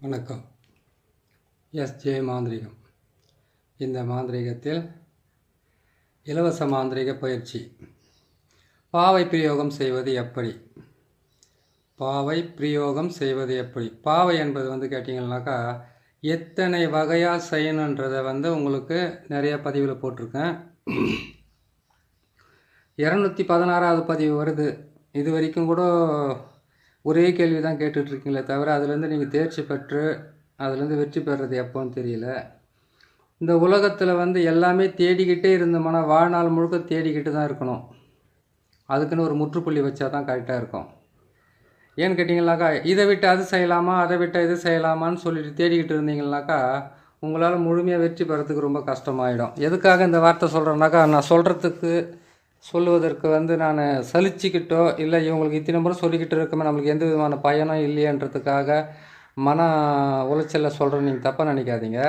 வணக்கம். எஸ்ஜே மாந்திரிகம். இந்த மாந்திரிகத்தில் இலவச மாந்திரிக பயிற்சி. பாவை பிரயோகம் செய்வது எப்படி? பாவை பிரயோகம் செய்வது எப்படி? பாவை என்பது கேட்டிங்கன்னாக்கா எத்தனை வகையாக செய்யணுன்றதை உங்களுக்கு நிறைய பதிவில் போட்டிருக்கேன். 216வது பதிவு வருது. இது வரைக்கும் கூட ஒரே கேள்வி தான் கேட்டுட்ருக்கீங்களே தவிர அதுலேருந்து நீங்கள் தேர்ச்சி பெற்று அதுலேருந்து வெற்றி பெறுறது எப்போன்னு தெரியல. இந்த உலகத்தில் எல்லாமே தேடிக்கிட்டே இருந்தோம்னா வாழ்நாள் முழுக்க தேடிக்கிட்டு தான் இருக்கணும். அதுக்குன்னு ஒரு முற்றுப்புள்ளி வச்சா தான் கரெக்டாக இருக்கும். ஏன்னு கேட்டிங்கனாக்கா இதை விட்டு அது செய்யலாமா, அதை விட்டு இது செய்யலாமான்னு சொல்லிட்டு தேடிக்கிட்டு இருந்தீங்கன்னாக்கா உங்களால் முழுமையாக வெற்றி பெறத்துக்கு ரொம்ப கஷ்டமாயிடும். எதுக்காக இந்த வார்த்தை சொல்கிறேன்னாக்கா, நான் சொல்லுவதற்கு நான் சலிச்சுக்கிட்டோ இல்லை இவங்களுக்கு இத்தனை முறை சொல்லிக்கிட்டு இருக்கோமே நம்மளுக்கு எந்த விதமான பயனும் இல்லையன்றதுக்காக மன உளைச்சலில் சொல்கிறேன், நீங்கள் தப்பாக நினைக்காதீங்க.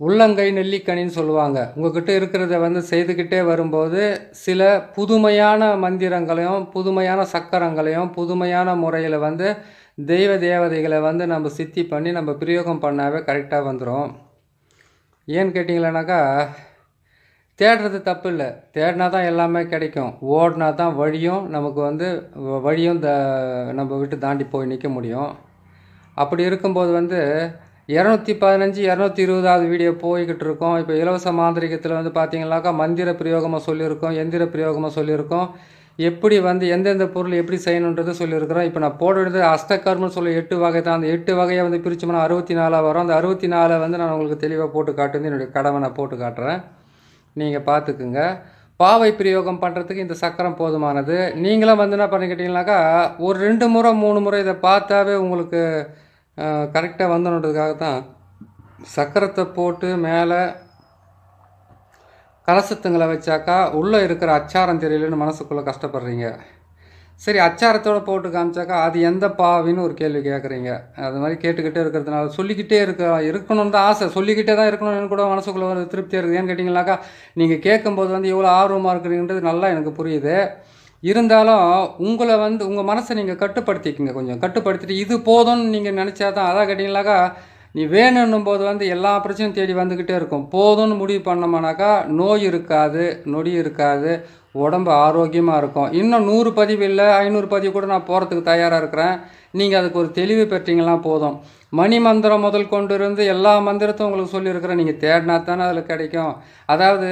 உள்ளங்கை நெல்லிக்கனின்னு சொல்லுவாங்க. உங்கள்கிட்ட இருக்கிறத செய்துக்கிட்டே வரும்போது சில புதுமையான மந்திரங்களையும் புதுமையான சக்கரங்களையும் புதுமையான முறையில் தெய்வ தேவதைகளை நம்ம சித்தி பண்ணி நம்ம பிரயோகம் பண்ணாவே கரெக்டாக வந்துடும். ஏன்னு கேட்டிங்களேனாக்கா, தேடுறது தப்பு இல்லை, தேடினா தான் எல்லாமே கிடைக்கும். ஓடினா தான் வழியும் நமக்கு வழியும் நம்ம விட்டு தாண்டி போய் நிற்க முடியும். அப்படி இருக்கும்போது 215 220வது வீடியோ போய்கிட்டு இருக்கோம். இப்போ இலவச மாந்திரிகத்தில் பார்த்தீங்கன்னாக்கா மந்திர பிரயோகமாக சொல்லியிருக்கோம், எந்திர பிரயோகமாக சொல்லியிருக்கோம். எப்படி எந்தெந்த பொருள் எப்படி செய்யணுன்றது சொல்லியிருக்கிறோம். இப்போ நான் போட வேண்டியது அஷ்டகர்மன்னு சொல்லி 8 வகை தான். அந்த 8 வகையை பிரிச்சோம்னா 64 வரும். அந்த 64 நான் உங்களுக்கு தெளிவாக போட்டு காட்டுறது என்னுடைய கடமை. நான் போட்டு காட்டுறேன், நீங்கள் பார்த்துக்குங்க. பாவை பிரயோகம் பண்ணுறதுக்கு இந்த சக்கரம் போதுமானது. நீங்களும் என்ன பண்ணிக்கிட்டீங்கன்னாக்கா ஒரு 2 முறை 3 முறை இதை பார்த்தாவே உங்களுக்கு கரெக்டாக வந்துன்றதுக்காக தான் சக்கரத்தை போட்டு மேலே கலசத்துங்களை வச்சாக்கா உள்ளே இருக்கிற அச்சாரம் தெரியலன்னு மனசுக்குள்ளே கஷ்டப்படுறீங்க. சரி, அச்சாரத்தோடு போட்டு காமிச்சாக்கா அது எந்த பாவின்னு ஒரு கேள்வி கேட்குறீங்க. அது மாதிரி கேட்டுக்கிட்டே இருக்கிறதுனால சொல்லிக்கிட்டே இருக்கணும்னு தான் ஆசை, சொல்லிக்கிட்டே தான் இருக்கணும்னு கூட மனசுக்குள்ளே ஒரு திருப்தியாக இருக்குது. ஏன்னு கேட்டிங்கனாக்கா நீங்கள் கேட்கும்போது எவ்வளோ ஆர்வமாக இருக்கிறீங்கன்றது நல்லா எனக்கு புரியுது. இருந்தாலும் உங்களை உங்கள் மனசை நீங்கள் கட்டுப்படுத்திக்கங்க. கொஞ்சம் கட்டுப்படுத்திட்டு இது போதும்னு நீங்கள் நினச்சா தான். அதான் கேட்டிங்கனாக்கா நீ வேணுன்னும் போது எல்லா பிரச்சனையும் தேடி வந்துக்கிட்டே இருக்கும். போதும்னு முடிவு பண்ணோம்னாக்கா நோய் இருக்காது, நொடி இருக்காது, உடம்பு ஆரோக்கியமாக இருக்கும். இன்னும் 100 பதிவு இல்லை 500 பதிவு கூட நான் போகிறதுக்கு தயாராக இருக்கிறேன். நீங்கள் அதுக்கு ஒரு தெளிவு பெற்றீங்கன்னா போதும். மணி மந்திரம் முதல் கொண்டு இருந்து எல்லா மந்திரத்தையும் உங்களுக்கு சொல்லியிருக்கிறேன். நீங்கள் தேடினா தானே அதில் கிடைக்கும். அதாவது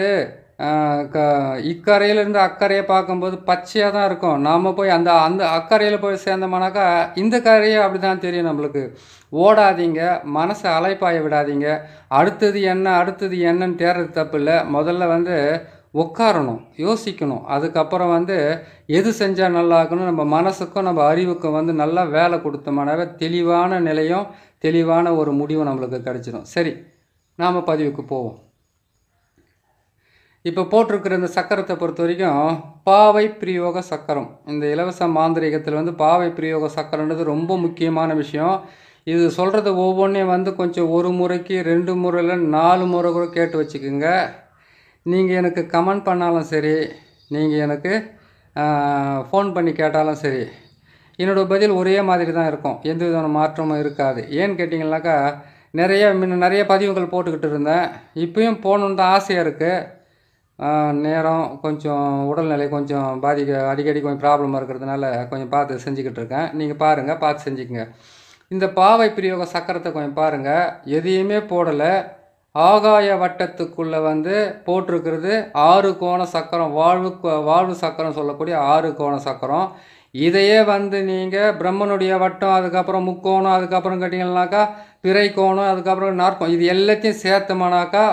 இக்கரையிலேருந்து அக்கறையை பார்க்கும்போது பச்சையாக தான் இருக்கும். நாம் போய் அந்த அந்த அக்கறையில் போய் சேர்ந்தோம்னாக்கா இந்த கரையை அப்படி தான் தெரியும் நம்மளுக்கு. ஓடாதீங்க, மனசை அலைப்பாய விடாதீங்க. அடுத்தது என்னன்னு தேடுறது தப்பு இல்லை. முதல்ல உட்காரணும், யோசிக்கணும். அதுக்கப்புறம் எது செஞ்சால் நல்லா இருக்கணும், நம்ம மனசுக்கும் நம்ம அறிவுக்கும் நல்லா வேலை கொடுத்தோம்னாவே தெளிவான நிலையும் தெளிவான ஒரு முடிவும் நம்மளுக்கு கிடைச்சிடும். சரி, நாம் பதிவுக்கு போவோம். இப்போ போட்டிருக்கிற இந்த சக்கரத்தை பொறுத்த வரைக்கும் பாவை பிரயோக சக்கரம். இந்த இலவச மாந்திரிகத்தில் பாவை பிரயோக சக்கரன்றது ரொம்ப முக்கியமான விஷயம். இது சொல்கிறது ஒவ்வொன்றையும் கொஞ்சம் 1 முறைக்கு 2 முறையில் 4 முறை கூட கேட்டு வச்சுக்கோங்க. நீங்கள் எனக்கு கமெண்ட் பண்ணாலும் சரி, நீங்கள் எனக்கு ஃபோன் பண்ணி கேட்டாலும் சரி, என்னோடய பதில் ஒரே மாதிரி தான் இருக்கும். எந்த விதமான மாற்றமும் இருக்காது. ஏன்னு கேட்டிங்கனாக்கா நிறைய பதிவுகள் போட்டுக்கிட்டு இருந்தேன். இப்போயும் போகணுன்னு தான் ஆசையாக இருக்குது. நேரம் கொஞ்சம் உடல்நிலை கொஞ்சம் அடிக்கடி கொஞ்சம் ப்ராப்ளமாக இருக்கிறதுனால கொஞ்சம் பார்த்து செஞ்சுக்கிட்டு இருக்கேன். நீங்கள் பாருங்கள், பார்த்து செஞ்சுக்கங்க. இந்த பாவை பிரயோக சக்கரத்தை கொஞ்சம் பாருங்கள். எதையுமே போடலை. ஆகாய வட்டத்துக்குள்ளே போட்டிருக்கிறது 6 கோண சக்கரம். வாழ்வு சக்கரம் சொல்லக்கூடிய 6 கோண சக்கரம். இதையே நீங்கள் பிரம்மனுடைய வட்டம், அதுக்கப்புறம் முக்கோணம், அதுக்கப்புறம் கேட்டிங்கன்னாக்கா பிறை கோணம், அதுக்கப்புறம் நாற்கோணம், இது எல்லாத்தையும் சேர்த்தோம்னாக்கா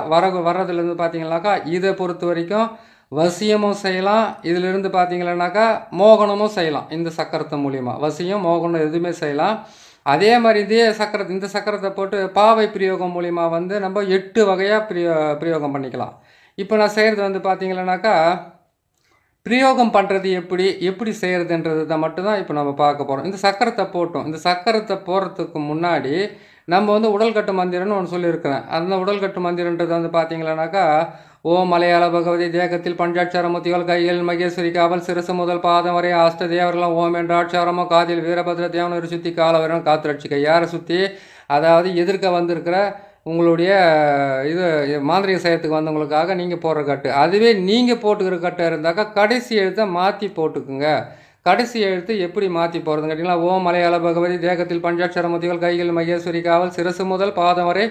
வர்றதுலேருந்து பார்த்தீங்கன்னாக்கா இதை பொறுத்த வரைக்கும் வசியமும் செய்யலாம். இதிலிருந்து பார்த்தீங்கன்னாக்கா மோகனமும் செய்யலாம். இந்த சக்கரத்தை மூலிமா வசியம் மோகனம் எதுவுமே செய்யலாம். அதே மாதிரி இந்த சக்கரத்தை போட்டு பாவை பிரயோகம் மூலிமா நம்ம 8 வகையாக பிரயோகம் பண்ணிக்கலாம். இப்போ நான் செய்கிறது பார்த்தீங்கன்னாக்கா பிரயோகம் பண்ணுறது எப்படி செய்கிறதுன்றது தான் மட்டும்தான் இப்போ நம்ம பார்க்க போகிறோம். இந்த சக்கரத்தை போட்டோம். இந்த சக்கரத்தை போடுறதுக்கு முன்னாடி நம்ம உடல்கட்டு மந்திரம்னு ஒன்று சொல்லியிருக்கிறேன். அந்த உடல்கட்டு மந்திரன்றது பார்த்தீங்கன்னாக்கா ஓம் மலையாள பகவதி தேகத்தில் பஞ்சாட்சாரமூர்த்திகள் கையில் மகேஸ்வரி காவல் சிரசு முதல் பாதம் வரை அஷ்ட தேவர்களும் ஓம் என்ற ஆட்சாரமோ காதில் வீரபத்ர தேவன் ஒரு சுற்றி காலவரம் காத்து ரட்சிக்க. யாரை சுற்றி? அதாவது எதிர்க்க வந்திருக்கிற உங்களுடைய இது மாந்திரிக செயத்துக்கு வந்தவங்களுக்காக நீங்கள் போடுற கட்டு. அதுவே நீங்கள் போட்டுக்கிற கட்டாக இருந்தாக்கா கடைசி எழுத்தை மாற்றி போட்டுக்குங்க. கடைசி எழுத்து எப்படி மாற்றி போகிறதுன்னு கேட்டிங்களா? ஓம் மலையாள பகவதி தேகத்தில் பஞ்சாட்சாரமூர்த்திகள் கையில் மகேஸ்வரி காவல் சிரசு முதல் பாதம் வரை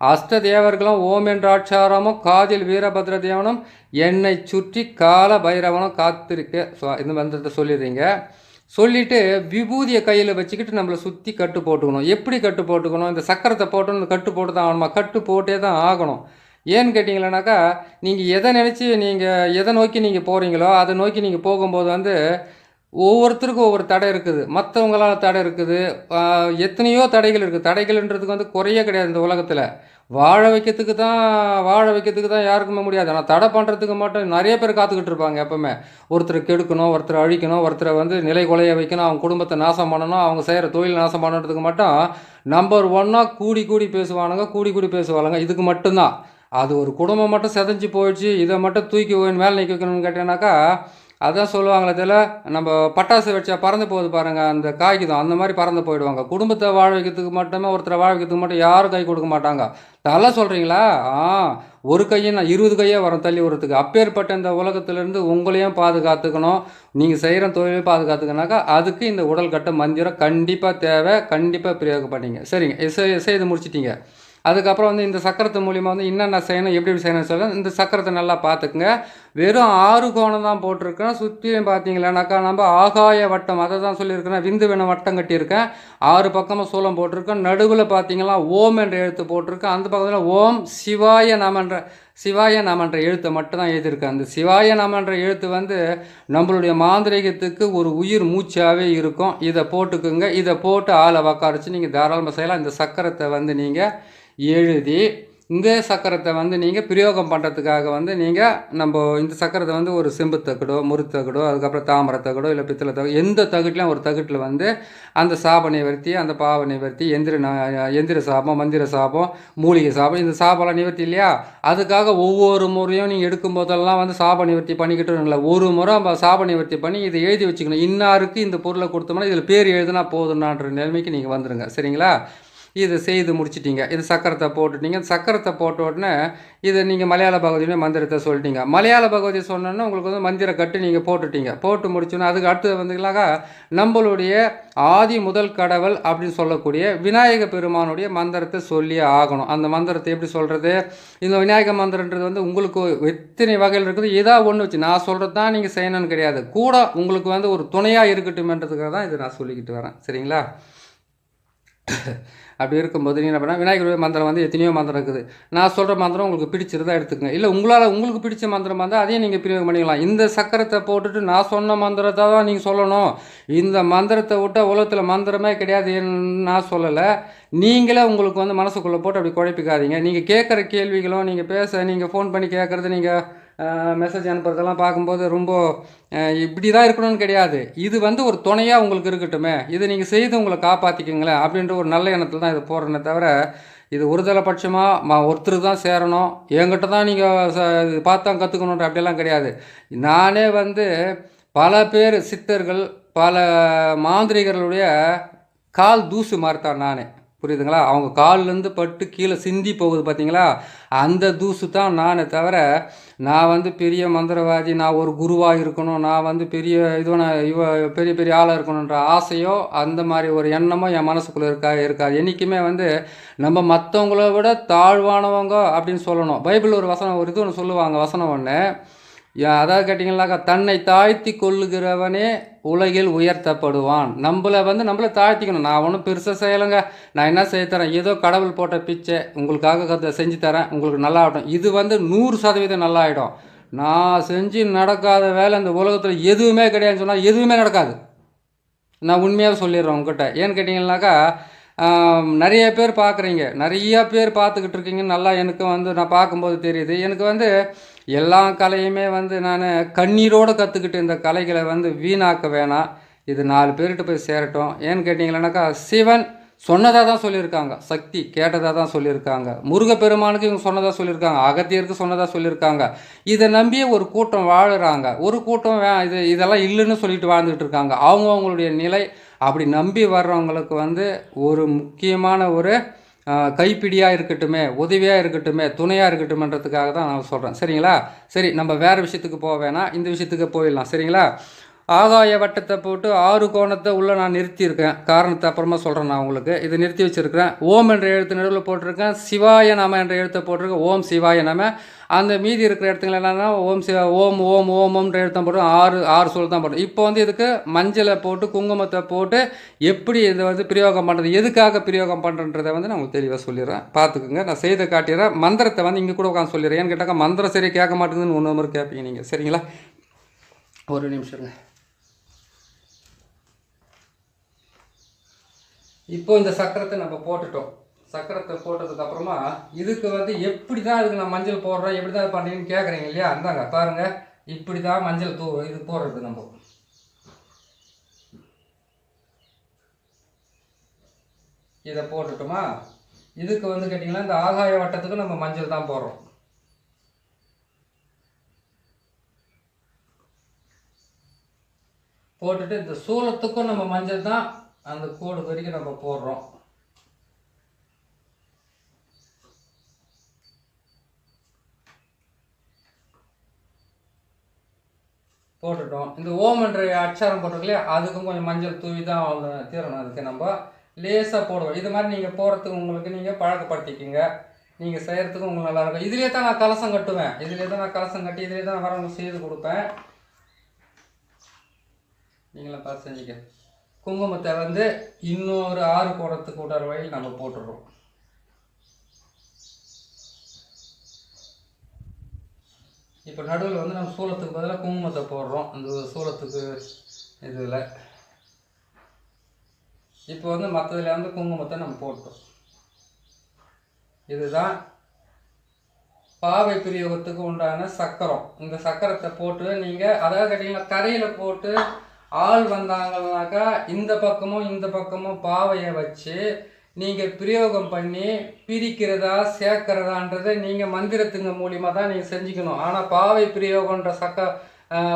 அஷ்ட தேவர்களும் ஓம் என்ற ஆட்சாரமும் காதில் வீரபத்ர தேவனும் என்னை சுற்றி கால பைரவனும் காத்திருக்க. இந்த மந்திரத்தை சொல்லிடுறீங்க. சொல்லிவிட்டு விபூதியை கையில் வச்சுக்கிட்டு நம்மளை சுற்றி கட்டு போட்டுக்கணும். எப்படி கட்டு போட்டுக்கணும்? இந்த சக்கரத்தை போட்டணும், இந்த கட்டு போட்டு தான் ஆகணுமா? கட்டு போட்டே தான் ஆகணும். ஏன்னு கேட்டிங்களேனாக்கா, நீங்கள் எதை நினச்சி நீங்கள் எதை நோக்கி நீங்கள் போகிறீங்களோ அதை நோக்கி நீங்கள் போகும்போது வந்து ஒவ்வொருத்தருக்கும் ஒவ்வொரு தடை இருக்குது. மற்றவங்களால் தடை இருக்குது. எத்தனையோ தடைகள் இருக்குது. தடைகள்ன்றதுக்கு வந்து குறையே கிடையாது இந்த உலகத்தில். வாழ வைக்கிறதுக்கு தான் யாருக்குமே முடியாது. ஆனால் தடை பண்ணுறதுக்கு மட்டும் நிறைய பேர் காத்துக்கிட்டு இருப்பாங்க. எப்போவுமே ஒருத்தரை கெடுக்கணும், ஒருத்தரை அழிக்கணும், ஒருத்தரை வந்து நிலை கொலைய வைக்கணும், அவங்க குடும்பத்தை நாசம் பண்ணணும், அவங்க செய்கிற தொழில் நாசம் பண்ணுறதுக்கு மட்டும் நம்பர் 1 கூடி பேசுவானுங்க. இதுக்கு மட்டும்தான். அது ஒரு குடும்பம் மட்டும் செதஞ்சு போயிடுச்சு, இதை மட்டும் தூக்கி மேலே நிற்க வைக்கணும்னு கேட்டேன்னாக்கா, அதான் சொல்லுவாங்களே இதில், நம்ம பட்டாசு வச்சா பறந்து போகுது பாருங்கள், அந்த காய்க்குதான் அந்த மாதிரி பறந்து போயிடுவாங்க. குடும்பத்தை வாழ வைக்கிறதுக்கு மட்டுமே, ஒருத்தரை வாழ வைக்கிறதுக்கு மட்டும் யாரும் கை கொடுக்க மாட்டாங்க. அதெல்லாம் சொல்கிறீங்களா? ஒரு கையை 20 கையே வரும் தள்ளி விடுறதுக்கு. அப்பேற்பட்ட இந்த உலகத்திலேருந்து உங்களையும் பாதுகாத்துக்கணும், நீங்கள் செய்கிற தொழிலையும் பாதுகாத்துக்கனாக்கா அதுக்கு இந்த உடல் கட்ட மந்திரம் கண்டிப்பாக தேவை. கண்டிப்பாக பிரயோகப்பட்டீங்க. சரிங்க, செய்து முடிச்சிட்டிங்க. அதுக்கப்புறம் வந்து இந்த சக்கரத்து மூலிமா வந்து என்னென்ன செய்யணும், எப்படி செய்யணும்னு சொல்ல இந்த சக்கரத்தை நல்லா பார்த்துக்குங்க. வெறும் 6 கோணம் தான் போட்டிருக்கேன். சுற்றியும் பார்த்தீங்களானாக்கா நம்ம ஆகாய வட்டம் அதை தான் சொல்லியிருக்கேன். விந்து வேணும் வட்டம் கட்டியிருக்கேன். 6 பக்கமும் சூலம் போட்டிருக்கேன். நடுவில் பார்த்தீங்கன்னா ஓம் என்ற எழுத்து போட்டிருக்கேன். அந்த பக்கத்தில் ஓம் சிவாய நமன்ற எழுத்தை மட்டும் தான் எழுதியிருக்கேன். அந்த சிவாய நமன்ற எழுத்து வந்து நம்மளுடைய மாந்திரிகத்துக்கு ஒரு உயிர் மூச்சாகவே இருக்கும். இதை போட்டுக்குங்க. இதை போட்டு ஆளை உக்காரிச்சு நீங்கள் தாராளமாக செய்யலாம். இந்த சக்கரத்தை வந்து நீங்கள் எழுதி இந்த சக்கரத்தை வந்து நீங்கள் பிரயோகம் பண்ணுறதுக்காக வந்து நீங்கள் நம்ம இந்த சக்கரத்தை வந்து ஒரு செம்பு தகடோ, முறுத்தகடோ, அதுக்கப்புறம் தாமரை தகடோ, இல்லை பித்தளை தகடு, எந்த தகட்டிலையும் ஒரு தகட்டில் வந்து அந்த சாப நிவர்த்தி, அந்த பாவ நிவர்த்தி, எந்திர சாபம், மந்திர சாபம், மூலிகை சாபம், இந்த சாபம்லாம் நிவர்த்தி இல்லையா? அதுக்காக ஒவ்வொரு முறையும் நீங்கள் எடுக்கும்போதெல்லாம் வந்து சாப நிவர்த்தி பண்ணிக்கிட்டு இல்லை, ஒரு முறை நம்ம சாப நிவர்த்தி பண்ணி இதை எழுதி வச்சுக்கணும். இன்னாருக்கு இந்த பொருளை கொடுத்தோம்னா இதில் பேர் எழுதுனா போதும்னான்ற நிலைமைக்கு நீங்கள் வந்துடுங்க. சரிங்களா? இதை செய்து முடிச்சிட்டிங்க. இது சக்கரத்தை போட்டுட்டீங்க. சக்கரத்தை போட்ட உடனே இதை நீங்கள் மலையாள பகவதியுமே மந்திரத்தை சொல்லிட்டீங்க. மலையாள பகவதி சொன்னோன்னா உங்களுக்கு வந்து மந்திர கட்டு நீங்கள் போட்டுட்டீங்க. போட்டு முடிச்சோன்னா அதுக்கு அடுத்தது வந்துங்களாக்கா நம்மளுடைய ஆதி முதல் கடவுள் அப்படின்னு சொல்லக்கூடிய விநாயக பெருமானுடைய மந்திரத்தை சொல்லியே ஆகணும். அந்த மந்திரத்தை எப்படி சொல்கிறது? இந்த விநாயக மந்திரன்றது வந்து உங்களுக்கு எத்தனை வகையில் இருக்குது. ஏதாவது ஒன்று வச்சு நான் சொல்கிறது தான் நீங்கள் செய்யணும்னு கிடையாது. கூட உங்களுக்கு வந்து ஒரு துணையாக இருக்கட்டும்ன்றதுக்காக தான் இதை நான் சொல்லிக்கிட்டு வரேன். சரிங்களா? அப்படி இருக்கும்போது நீங்கள் என்ன பண்ணால் விநாயகர் மந்திரம் வந்து எத்தனையோ மந்திரம் இருக்குது. நான் சொல்கிற மந்திரம் உங்களுக்கு பிடிச்சிருந்தா எடுத்துக்கங்க. இல்லை உங்களுக்கு பிடிச்ச மந்திரம் வந்தால் அதையும் நீங்கள் பிரயோகம் பண்ணிக்கலாம். இந்த சக்கரத்தை போட்டுட்டு நான் சொன்ன மந்திரத்தை தான் நீங்கள் சொல்லணும். இந்த மந்திரத்தை விட்டால் உலகத்தில் மந்திரமே கிடையாது நான் சொல்லலை. நீங்களே உங்களுக்கு வந்து மனசுக்குள்ளே போட்டு அப்படி குழப்பிக்காதீங்க. நீங்கள் கேட்குற கேள்விகளும் நீங்கள் ஃபோன் பண்ணி கேட்குறது, நீங்கள் மெசேஜ் அனுப்புறதெல்லாம் பார்க்கும்போது ரொம்ப இப்படி தான் இருக்கணும்னு கிடையாது. இது வந்து ஒரு துணையாக உங்களுக்கு இருக்கட்டுமே, இதை நீங்கள் செய்து உங்களை காப்பாற்றிக்கிங்களேன் அப்படின்ற ஒரு நல்ல எண்ணத்தில் தான் இதை போடுறேனே தவிர இது ஒருதலை பட்சமாக ஒருத்தருக்கு தான் சேரணும், என்கிட்ட தான் நீங்கள் பார்த்தா கற்றுக்கணுன்ற அப்படியெல்லாம் கிடையாது. நானே வந்து பல பேர் சித்தர்கள், பல மாந்திரிகர்களுடைய கால் தூசு மாறித்தான் நானே. புரியுதுங்களா? அவங்க கால்லேருந்து பட்டு கீழே சிந்தி போகுது பார்த்தீங்களா? அந்த தூசு தான் நானே தவிர நான் வந்து பெரிய மந்திரவாதி, நான் ஒரு குருவாக இருக்கணும், நான் வந்து பெரிய பெரிய ஆளாக இருக்கணுன்ற ஆசையோ அந்த மாதிரி ஒரு எண்ணமோ என் மனசுக்குள்ளே இருக்காது. என்றைக்குமே வந்து நம்ம மற்றவங்கள விட தாழ்வானவங்க அப்படின்னு சொல்லணும். பைபிள் ஒரு இது ஒன்று சொல்லுவாங்க, வசனம் ஒன்று. அதாவது கேட்டிங்கன்னாக்கா, தன்னை தாழ்த்தி கொள்ளுகிறவனே உலகில் உயர்த்தப்படுவான். நம்மளை தாழ்த்திக்கணும். நான் ஒன்றும் பெருசாக செய்யலைங்க, நான் என்ன செய்ய தரேன், ஏதோ கடவுள் போட்ட பிச்சை உங்களுக்காக செஞ்சு தரேன், உங்களுக்கு நல்லா ஆகட்டும். இது வந்து 100% நல்லா ஆகிடும். நான் செஞ்சு நடக்காத வேலை இந்த உலகத்தில் எதுவுமே கிடையாதுன்னு சொன்னால் எதுவுமே நடக்காது. நான் உண்மையாக சொல்லிடுறேன் உங்ககிட்ட. ஏன்னு கேட்டிங்கன்னாக்கா, நிறைய பேர் பார்க்குறீங்க, நிறையா பேர் பார்த்துக்கிட்டு இருக்கீங்க. நல்லா எனக்கு வந்து நான் பார்க்கும்போது தெரியுது. எனக்கு வந்து எல்லா கலையுமே வந்து நான் கண்ணீரோடு கற்றுக்கிட்டு இந்த கலைகளை வந்து வீணாக்க வேணாம். இது 4 பேர்கிட்ட போய் சேரட்டும். ஏன்னு கேட்டிங்கன்னாக்கா, சிவன் சொன்னதாக தான் சொல்லியிருக்காங்க. சக்தி கேட்டதாக தான் சொல்லியிருக்காங்க. முருகப்பெருமானுக்கு இவங்க சொன்னதாக சொல்லியிருக்காங்க. அகத்தியருக்கு சொன்னதாக சொல்லியிருக்காங்க. இதை நம்பியே ஒரு கூட்டம் வாழுறாங்க. ஒரு கூட்டம் இதெல்லாம் இல்லைன்னு சொல்லிட்டு வாழ்ந்துக்கிட்டு இருக்காங்க. அவங்களுடைய நிலை அப்படி நம்பி வர்றவங்களுக்கு வந்து ஒரு முக்கியமான ஒரு கைப்பிடியாக இருக்கட்டுமே, உதவியாக இருக்கட்டுமே, துணையாக இருக்கட்டுமென்றதுக்காக தான் நான் சொல்கிறேன். சரிங்களா? சரி, நம்ம வேறு விஷயத்துக்கு போக வேணாம், இந்த விஷயத்துக்கு போயிடலாம். சரிங்களா? ஆகாய வட்டத்தை போட்டு 6 கோணத்தை உள்ளே நான் நிறுத்தியிருக்கேன். காரணத்தை அப்புறமா சொல்கிறேன் நான் உங்களுக்கு. இதை நிறுத்தி வச்சுருக்கிறேன். ஓம் என்ற எழுத்து நடுவில் போட்டிருக்கேன். சிவாய நம என்ற எழுத்தை போட்டிருக்கேன். ஓம் சிவாய நம. அந்த மீதி இருக்கிற இடத்துல என்னென்னா ஓம் சிவா ஓம் ஓம் ஓம் ஓம்ன்ற எழுத்தம் போட்டு ஆறு சொல் தான் போட்டோம். இப்போ வந்து இதுக்கு மஞ்சளை போட்டு குங்குமத்தை போட்டு எப்படி இதை வந்து பிரயோகம் பண்ணுறது, எதுக்காக பிரயோகம் பண்ணுறன்றதை வந்து நான் உங்களுக்கு தெளிவாக சொல்லிடுறேன். பார்த்துக்குங்க. நான் செய்த காட்டிடுறேன். மந்திரத்தை வந்து இங்கே கூட உட்காந்து சொல்லிடுறேன். ஏன்னு கேட்டாக்கா மந்திரம் சரியாக கேட்க மாட்டேங்குதுன்னு ஒன்று மாதிரி கேட்பீங்க நீங்கள். சரிங்களா? ஒரு நிமிஷங்க. இப்போ இந்த சக்கரத்தை நம்ம போட்டுட்டோம். சக்கரத்தை போட்டதுக்கு அப்புறமா இதுக்கு வந்து எப்படி தான் இதுக்கு நான் மஞ்சள் போடுறேன், எப்படி தான் பண்ணுறீங்கன்னு கேட்குறீங்க இல்லையா? அந்தாங்க பாருங்கள், இப்படி தான் மஞ்சள் இது போடுறது. நம்ம இதை போட்டுட்டோமா? இதுக்கு வந்து கேட்டிங்கன்னா இந்த ஆகாய வட்டத்துக்கு நம்ம மஞ்சள் தான் போடுறோம். போட்டுட்டு இந்த சூலத்துக்கும் நம்ம மஞ்சள் தான் அந்த கோடு வரைக்கும் நம்ம போடுறோம். போட்டுட்டோம். இந்த ஓம் என்ற அச்சாரம் போட்டிருக்கலையே, அதுக்கும் கொஞ்சம் மஞ்சள் தூவி தான் தீரணும். அதுக்கு நம்ம லேசாக போடுவோம். இது மாதிரி நீங்கள் போகிறதுக்கு உங்களுக்கு நீங்கள் பழக்கப்படுத்திக்கிங்க. நீங்கள் செய்கிறதுக்கும் உங்களுக்கு நல்லாயிருக்கும். இதிலே தான் நான் கலசம் கட்டுவேன். இதிலே தான் நான் கலசம் கட்டி இதிலே தான் வரவங்க செய்து கொடுப்பேன். நீங்களாம் பார்த்து செஞ்சுக்க. குங்குமத்தை வந்து இன்னொரு 6 கோணத்துக்கு விடாத வழியில் நம்ம போட்டுடுறோம். இப்போ நடுவில் வந்து நம்ம சூளத்துக்கு பதிலாக குங்குமத்தை போடுறோம். அந்த சூளத்துக்கு இதில் இப்போ வந்து மற்றதுல வந்து குங்குமத்தை நம்ம போட்டோம். இதுதான் பாவை பிரயோகத்துக்கு உண்டான சக்கரம். இந்த சக்கரத்தை போட்டு நீங்கள் அதாவது கேட்டிங்கன்னா தரையில் போட்டு ஆள் வந்தாங்கன்னாக்கா இந்த பக்கமும் பாவையை வச்சு நீங்கள் பிரயோகம் பண்ணி பிரிக்கிறதா சேர்க்கிறதான்றதை நீங்கள் மந்திரத்துங்க மூலியமாக தான் நீங்கள் செஞ்சுக்கணும். ஆனால் பாவை பிரயோகன்ற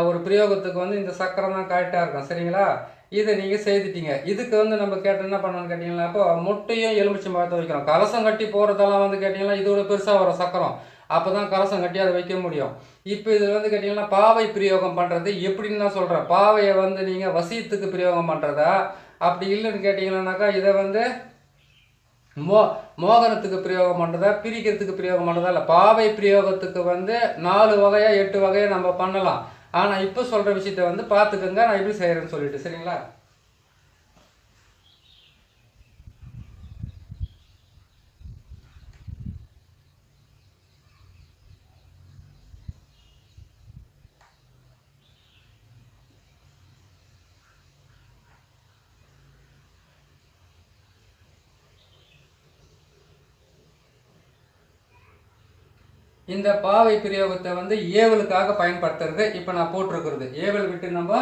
ஒரு பிரயோகத்துக்கு வந்து இந்த சக்கரம் தான் கரெக்டாக இருக்கும். சரிங்களா? இதை நீங்கள் செய்துட்டீங்க. இதுக்கு வந்து நம்ம என்ன பண்ணணும்னு கேட்டிங்கன்னா, அப்போ முட்டையும் எலுமிச்சம் பழத்தை வைக்கிறோம். கலசம் கட்டி போகிறதெல்லாம் வந்து கேட்டிங்கன்னா இதோட பெருசாக வரும் சக்கரம். அப்போ தான் கலசம் கட்டி அதை வைக்க முடியும். இப்போ இதில் வந்து கேட்டிங்கன்னா பாவை பிரயோகம் பண்ணுறது எப்படின்னு தான் சொல்கிறேன். பாவையை வந்து நீங்கள் வசியத்துக்கு பிரயோகம் பண்ணுறதா, அப்படி இல்லைன்னு கேட்டிங்கன்னாக்கா இதை வந்து மோகனத்துக்கு பிரயோகம் பண்ணுறதா, பிரிக்கிறதுக்கு பிரயோகம் பண்ணுறதா இல்லை. பாவை பிரயோகத்துக்கு வந்து 4 வகையா 8 வகையாக நம்ம பண்ணலாம். ஆனால் இப்போ சொல்கிற விஷயத்த வந்து பார்த்துக்கோங்க, நான் எப்படி செய்கிறேன்னு சொல்லிட்டு. சரிங்களா? இந்த பாவை பிரயோகத்தை வந்து ஏவலுக்காக பயன்படுத்துறது இப்போ நான் போட்டிருக்கிறது. ஏவல் விட்டு நம்ம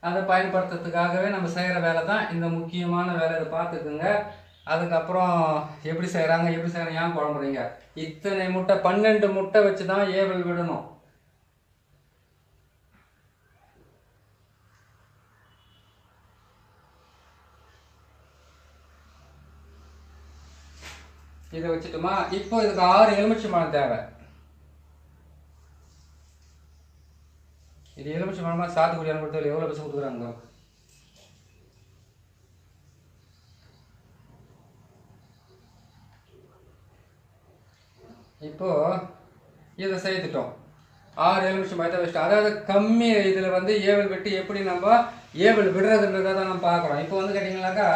அதை பயன்படுத்துறதுக்காகவே நம்ம செய்கிற வேலை தான் இந்த முக்கியமான வேலை. இதை பார்த்துக்குங்க. அதுக்கப்புறம் எப்படி செய்கிறாங்க ஏன் குழம்புறீங்க? இத்தனை முட்டை 12 முட்டை வச்சு தான் ஏவல் விடணும். இதை வச்சுட்டுமா? இப்போ இதுக்கு 6 எலுமிச்சம்பழம் தேவை. இது எலுமிச்சம்பழமாக சாத்துக்குடி கொடுத்தா எவ்வளோ பைசா கொடுக்குறாங்க? இப்போ இதை செய்துட்டோம். 6 எலுமிச்சம்பழத்தை வச்சுட்டோம். அதாவது கம்மி இதில் வந்து ஏவல் விட்டு எப்படி நம்ம ஏவல் விடுறதுன்றதை தான் நம்ம பார்க்குறோம். இப்போ வந்து கேட்டிங்கனாக்கா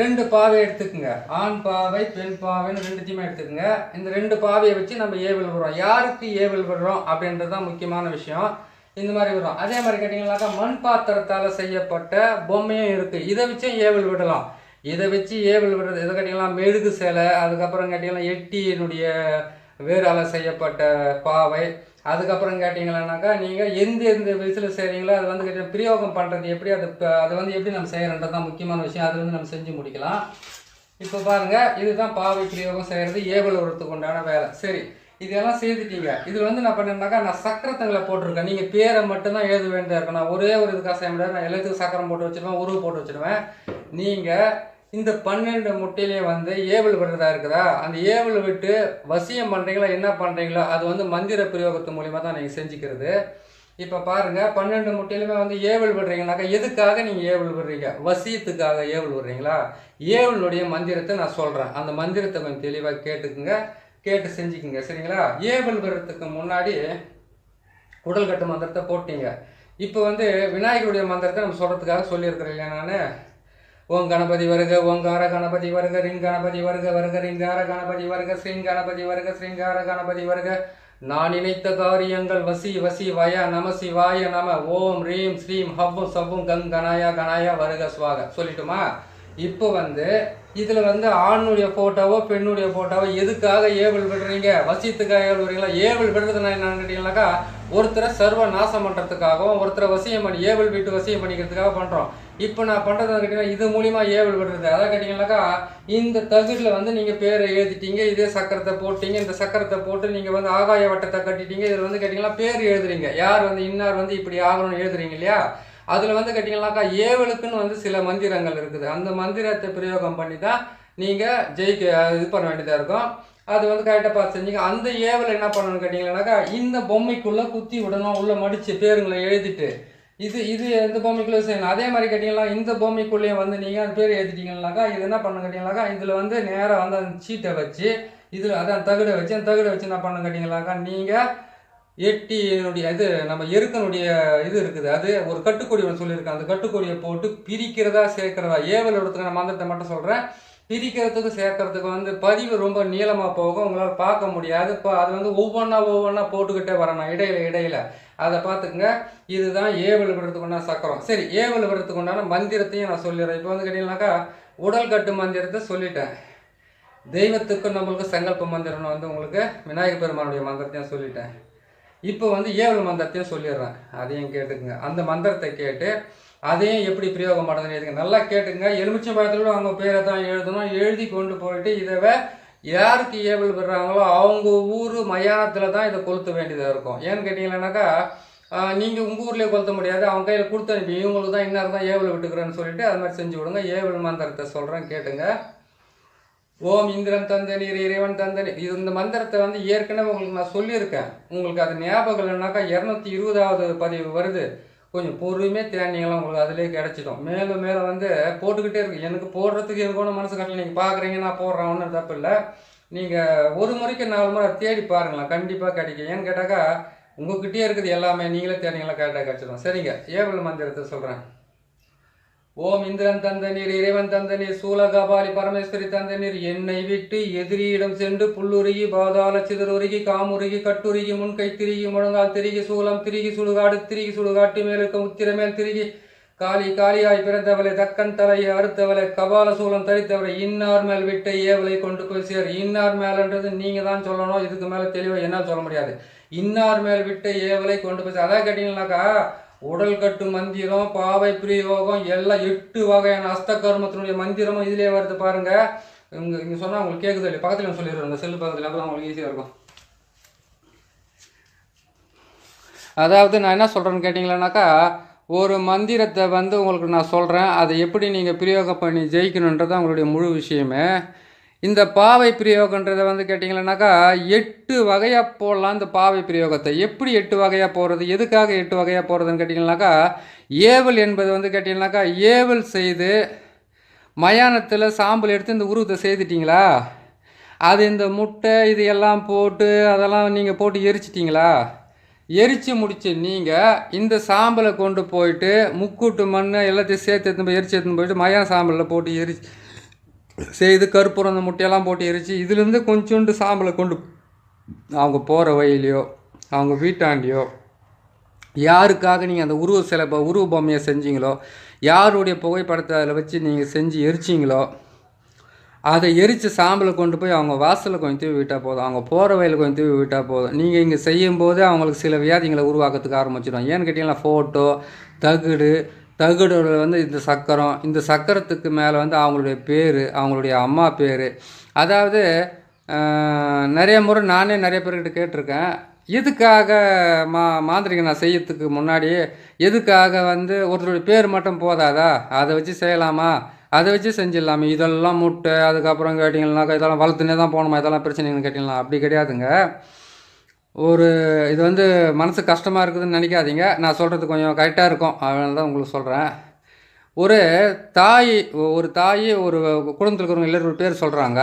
2 பாவை எடுத்துக்குங்க. ஆண் பாவை பெண் பாவைன்னு 2த்தையுமே எடுத்துக்கோங்க. இந்த 2 பாவையை வச்சு நம்ம ஏவல் விடுறோம். யாருக்கு ஏவல் விடுறோம் அப்படின்றது தான் முக்கியமான விஷயம். இந்த மாதிரி விடுறோம். அதே மாதிரி கேட்டிங்கனாக்கா மண் பாத்திரத்தால் செய்யப்பட்ட பொம்மையும் இருக்குது. இதை வச்சும் ஏவல் விடலாம். இதை வச்சு ஏவல் விடுறது எதை கேட்டிங்கன்னா மெழுகு சிலை, அதுக்கப்புறம் கேட்டிங்கன்னா எட்டியினுடைய வேறால் செய்யப்பட்ட பாவை, அதுக்கப்புறம் கேட்டிங்களானாக்கா நீங்கள் எந்த வயசில் செய்கிறீங்களோ அது வந்து கேட்டிங்கன்னா பிரயோகம் பண்ணுறது எப்படி, அது வந்து எப்படி நம்ம செய்கிறன்றது தான் முக்கியமான விஷயம். அது வந்து நம்ம செஞ்சு முடிக்கலாம். இப்போ பாருங்கள், இதுதான் பாவை பிரயோகம் செய்கிறது ஏவல் உரத்துக்கு உண்டான வேலை. சரி, இதெல்லாம் செய்துட்டீங்க. இது வந்து நான் பண்ணேன்னாக்கா, நான் சக்கரத்தங்களை போட்டிருக்கேன். நீங்கள் பேரை மட்டும்தான் எழுத வேண்டியதாக இருக்கும். நான் ஒரே ஒரு இதுக்காக செய்ய முடியாது. நான் எல்லாத்துக்கும் சக்கரம் போட்டு வச்சுருவேன், உருவு போட்டு வச்சுருவேன். நீங்கள் இந்த 12 முட்டையிலேயே வந்து ஏவல் விடுறதா இருக்குதா, அந்த ஏவல் விட்டு வசியம் பண்ணுறீங்களா, என்ன பண்ணுறீங்களோ அது வந்து மந்திர பிரயோகத்து மூலிமா தான் நீங்கள் செஞ்சுக்கிறது. இப்போ பாருங்கள், 12 முட்டையிலுமே வந்து ஏவல் விடுறீங்கனாக்கா எதுக்காக நீங்கள் ஏவல் விடுறீங்க? வசியத்துக்காக ஏவல் விடுறீங்களா? ஏவலுடைய மந்திரத்தை நான் சொல்கிறேன். அந்த மந்திரத்தை கொஞ்சம் தெளிவாக கேட்டுக்குங்க, கேட்டு செஞ்சுக்குங்க. சரிங்களா? ஏவல் விடுறதுக்கு முன்னாடி உடல் கட்டு மந்திரத்தை போட்டீங்க. இப்போ வந்து விநாயகருடைய மந்திரத்தை நம்ம சொல்கிறதுக்காக சொல்லியிருக்கிறேன் இல்லையா? நான் ஓம் கணபதி வருக, ஓங்கார கணபதி வருக, ரிங் கணபதி வருக, வருக ரிங்கார கணபதி வருக, ஸ்ரீங் கணபதி வருக, ஸ்ரீங்கார கணபதி வருக, நான் நினைத்த காரியங்கள் வசி வசி வய நம சிவாய நம, ஓம் ரீம் ஸ்ரீம் ஹவ்வும் சவ்வும் கணாயா கணாயா வருக சுவாக சொல்லிட்டுமா? இப்போ வந்து இதில் வந்து ஆணுடைய ஃபோட்டோவோ பெண்ணுடைய ஃபோட்டோவோ எதுக்காக ஏவல் விடுறீங்க? வசியத்துக்காக ஏவல் விடுறீங்களா? ஏவல் விடுறதுனா என்னன்னு கேட்டீங்கன்னாக்கா, ஒருத்தரை சர்வ நாசம் பண்ணுறதுக்காகவும் ஒருத்தரை வசியம் பண்ணி ஏவல் விட்டு வசியம் பண்ணிக்கிறதுக்காக பண்ணுறோம். இப்போ நான் பண்ணுறது கேட்டிங்கன்னா இது மூலிமா ஏவல் விடுறது. அதை கேட்டிங்கன்னாக்கா, இந்த தகுடில் வந்து நீங்கள் பேரை எழுதிட்டீங்க, இதே சக்கரத்தை போட்டிங்க, இந்த சக்கரத்தை போட்டு நீங்கள் வந்து ஆகாய வட்டத்தை கட்டிட்டீங்க. இதில் வந்து கேட்டிங்கன்னா பேர் எழுதுறீங்க, யார் வந்து இன்னார் வந்து இப்படி ஆகணும்னு எழுதுறீங்க இல்லையா? அதில் வந்து கேட்டிங்கன்னாக்கா ஏவலுக்குன்னு வந்து சில மந்திரங்கள் இருக்குது. அந்த மந்திரத்தை பிரயோகம் பண்ணி தான் நீங்கள் இது பண்ண வேண்டியதாக இருக்கும். அது வந்து கரெக்டாக பார்த்து செஞ்சீங்க. அந்த ஏவல் என்ன பண்ணணும்னு கேட்டிங்கன்னாக்கா, இந்த பொம்மைக்குள்ளே குத்தி விடணும், உள்ளே மடித்து பேருங்களை எழுதிட்டு இது எந்த பொம்மைக்குள்ளே செய்யணும். அதே மாதிரி கேட்டிங்கன்னா இந்த பொம்மைக்குள்ளேயே வந்து நீங்கள் அந்த பேர் எழுதிட்டீங்கன்னாக்கா, இது என்ன பண்ணணும் கேட்டிங்கன்னாக்கா, இதில் வந்து நேராக வந்து அந்த சீட்டை வச்சு இதில் அதான் தகுடை வச்சு அந்த தகுடை வச்சு என்ன பண்ணணும் கேட்டிங்கன்னாக்கா, நீங்கள் எட்டினுடைய இது நம்ம எருக்கனுடைய இது இருக்குது, அது ஒரு கட்டுக்கொடி ஒன்று சொல்லியிருக்கேன். அந்த கட்டுக்கொடியை போட்டு பிரிக்கிறதா சேர்க்கிறதா ஏவல் இடத்துக்கு நான் மந்திரத்தை மட்டும் சொல்கிறேன். பிரிக்கிறதுக்கு சேர்க்கறதுக்கு வந்து பதிவு ரொம்ப நீளமாக போகும், உங்களால் பார்க்க முடியாது. இப்போ அது வந்து ஒவ்வொன்றா போட்டுக்கிட்டே வரணும் இடையில அதை பார்த்துக்குங்க. இதுதான் ஏவல் விடுறதுக்கு உண்டான சக்கரம். சரி, ஏவல் விடுறதுக்கு உண்டான மந்திரத்தையும் நான் சொல்லிடுறேன். இப்போ வந்து கேட்டீங்கன்னாக்கா, உடல் கட்டு மந்திரத்தை சொல்லிட்டேன். தெய்வத்துக்கும் நம்மளுக்கு சங்கல்ப மந்திரம்னு வந்து உங்களுக்கு விநாயகர் பெருமானுடைய மந்திரத்தையும் சொல்லிட்டேன். இப்போ வந்து ஏவல் மந்திரத்தையும் சொல்லிடுறேன், அதையும் கேட்டுக்குங்க. அந்த மந்திரத்தை கேட்டு அதையும் எப்படி பிரயோகம் பண்ணுறதுன்னு எழுதுங்க. நல்லா கேட்டுங்க. எலுமிச்சம் பழத்தில் கூட அவங்க பேரை தான் எழுதணும். எழுதி கொண்டு போயிட்டு இதை யாருக்கு ஏவல் விடுறாங்களோ அவங்க ஊர் மயானத்தில் தான் இதை கொளுத்த வேண்டியதாக இருக்கும். ஏன்னு கேட்டிங்கன்னாக்கா, நீங்கள் உங்கள் ஊர்லேயே கொளுத்த முடியாது, அவங்க கையில் கொடுத்து அனுப்பி இவங்களுக்கு தான் இன்னார் தான் ஏவல் விட்டுக்கிறேன்னு சொல்லிட்டு அது மாதிரி செஞ்சு விடுங்க. ஏவல் மந்திரத்தை சொல்கிறேன் கேட்டுங்க. ஓம் இந்திரன் தந்த நீர் இறைவன் தந்த நீர். இந்த மந்திரத்தை வந்து ஏற்கனவே உங்களுக்கு நான் சொல்லியிருக்கேன். உங்களுக்கு அது ஞாபகம் இல்லைனாக்கா 220வது பதிவு வருது. கொஞ்சம் பொறுமையாக தேடினீங்களாம் உங்களுக்கு அதிலே கிடச்சிடும். மேலும் மேலே வந்து போட்டுக்கிட்டே இருக்கு. எனக்கு போடுறதுக்கு எனக்கு ஒன்றும் மனசு கட்டல. நீங்கள் பார்க்குறீங்க, நான் போடுறேன், ஒன்றும் தப்பு இல்லை. நீங்கள் ஒரு முறைக்கு 4 முறை தேடி பாருங்களேன், கண்டிப்பாக கிடைக்கும். ஏன்னு கேட்டாக்கா, உங்கள்கிட்டயே இருக்குது எல்லாமே. நீங்களே தேடினீங்களா கரெக்டாக கிடச்சிடும். சரிங்க, ஏவல் மந்திரத்தை சொல்கிறேன். ஓம் இந்திரன் தந்த நீர் இறைவன் தந்த நீர் சூலகபாலி பரமேஸ்வரி தந்த நீர் என்னை விட்டு எதிரியிடம் சென்று புல்லுருகி பாதாள சிதறுருகி காமுருகி கட்டுருகி முன்கை திரிகி முழங்கால் திரிகி சூலம் திரிகி சுடுகாடு திரிகி சுடுகாட்டு மேலுக்கு முத்திரமேல் திரிகி காளி காளியாய் பிறந்தவளை தக்கன் தலையை அறுத்தவளை கபால சூலம் தரித்தவளை இன்னார் மேல் விட்ட ஏவலை கொண்டு போய் சேர். இன்னார் மேலன்றது நீங்கள் தான் சொல்லணும். இதுக்கு மேலே தெளிவாக என்னால் சொல்ல முடியாது. இன்னார் மேல் விட்ட ஏவலை கொண்டு போய் அதான் கேட்டீங்கன்னாக்கா, உடல் கட்டு மந்திரம், பாவை பிரயோகம் எல்லாம் 8 வகையான அஸ்த கர்மத்தினுடைய மந்திரமும் இதிலே வருது பாருங்க. இங்கே சொன்னால் உங்களுக்கு கேட்குது இல்லை, பக்கத்தில் சொல்லிடுறோம். இந்த செல்லு பக்கத்தில் அப்போ உங்களுக்கு ஈஸியாக இருக்கும். அதாவது நான் என்ன சொல்கிறேன்னு கேட்டிங்களானாக்கா, ஒரு மந்திரத்தை வந்து உங்களுக்கு நான் சொல்கிறேன், அதை எப்படி நீங்கள் பிரயோகம் பண்ணி ஜெயிக்கணுன்றது அவங்களுடைய முழு விஷயமே. இந்த பாவை பிரயோகன்றதை வந்து கேட்டிங்கன்னாக்கா 8 வகையாக போடலாம். இந்த பாவை பிரயோகத்தை எப்படி 8 வகையாக போடுறது, எதுக்காக 8 வகையாக போடுறதுன்னு கேட்டிங்கன்னாக்கா, ஏவல் என்பது வந்து கேட்டிங்கன்னாக்கா, ஏவல் செய்து மயானத்தில் சாம்பல் எடுத்து இந்த உருவத்தை செய்துட்டிங்களா, அது இந்த முட்டை இது எல்லாம் போட்டு அதெல்லாம் நீங்கள் போட்டு எரிச்சிட்டிங்களா, எரித்து முடிச்சு நீங்கள் இந்த சாம்பலை கொண்டு போயிட்டு முக்கூட்டு மண் எல்லாத்தையும் சேர்த்து எடுத்துன்னு போய் எரிச்சு எடுத்துன்னு போயிட்டு மயான சாம்பலில் போட்டு எரிச்சு செய்து கற்பூரம் அந்த முட்டையெல்லாம் போட்டு எரிச்சு இதுலேருந்து கொஞ்சோண்டு சாம்பலை கொண்டு அவங்க போகிற வழியிலையோ அவங்க வீட்டாண்டியோ யாருக்காக நீங்கள் அந்த உருவ பொம்மையை செஞ்சீங்களோ, யாருடைய புகைப்படத்தை அதில் வச்சு நீங்கள் செஞ்சு எரிச்சிங்களோ, அதை எரித்து சாம்பலை கொண்டு போய் அவங்க வாசலில் கொஞ்சம் தூவி விட்டால் போதும், அவங்க போகிற வயலில் கொஞ்சம் தூவி விட்டால் போதும். நீங்கள் இங்கே செய்யும்போது அவங்களுக்கு சில வியாதிகளை உருவாக்கிறதுக்கு ஆரம்பிச்சிடும். ஏன்னு கேட்டிங்கன்னா, ஃபோட்டோ, தகுடு, தகடோட வந்து இந்த சக்கரம், இந்த சக்கரத்துக்கு மேலே வந்து அவங்களுடைய பேர், அவங்களுடைய அம்மா பேர். அதாவது நிறைய முறை நானே நிறைய பேர்கிட்ட கேட்டிருக்கேன். எதுக்காக மாந்திரிகம் நான் செய்யறதுக்கு முன்னாடி எதுக்காக வந்து ஒருத்தருடைய பேர் மட்டும் போதாதா, அதை வச்சு செய்யலாமா, அதை வச்சு செஞ்சிடலாமே, இதெல்லாம் முட்டை அதுக்கப்புறம் கேட்டிங்கன்னாக்கா இதெல்லாம் வளர்த்துனே தான் போகணுமா, இதெல்லாம் பிரச்சனைன்னு கேட்டிங்களா? அப்படி கிடையாதுங்க. ஒரு இது வந்து மனசு கஷ்டமாக இருக்குதுன்னு நினைக்காதீங்க. நான் சொல்கிறது கொஞ்சம் கரெக்டாக இருக்கும், அதனால தான் உங்களுக்கு சொல்கிறேன். ஒரு தாய் ஒரு குடும்பத்தில் இருக்கிறவங்க எல்லாரும் பேர் சொல்கிறாங்க.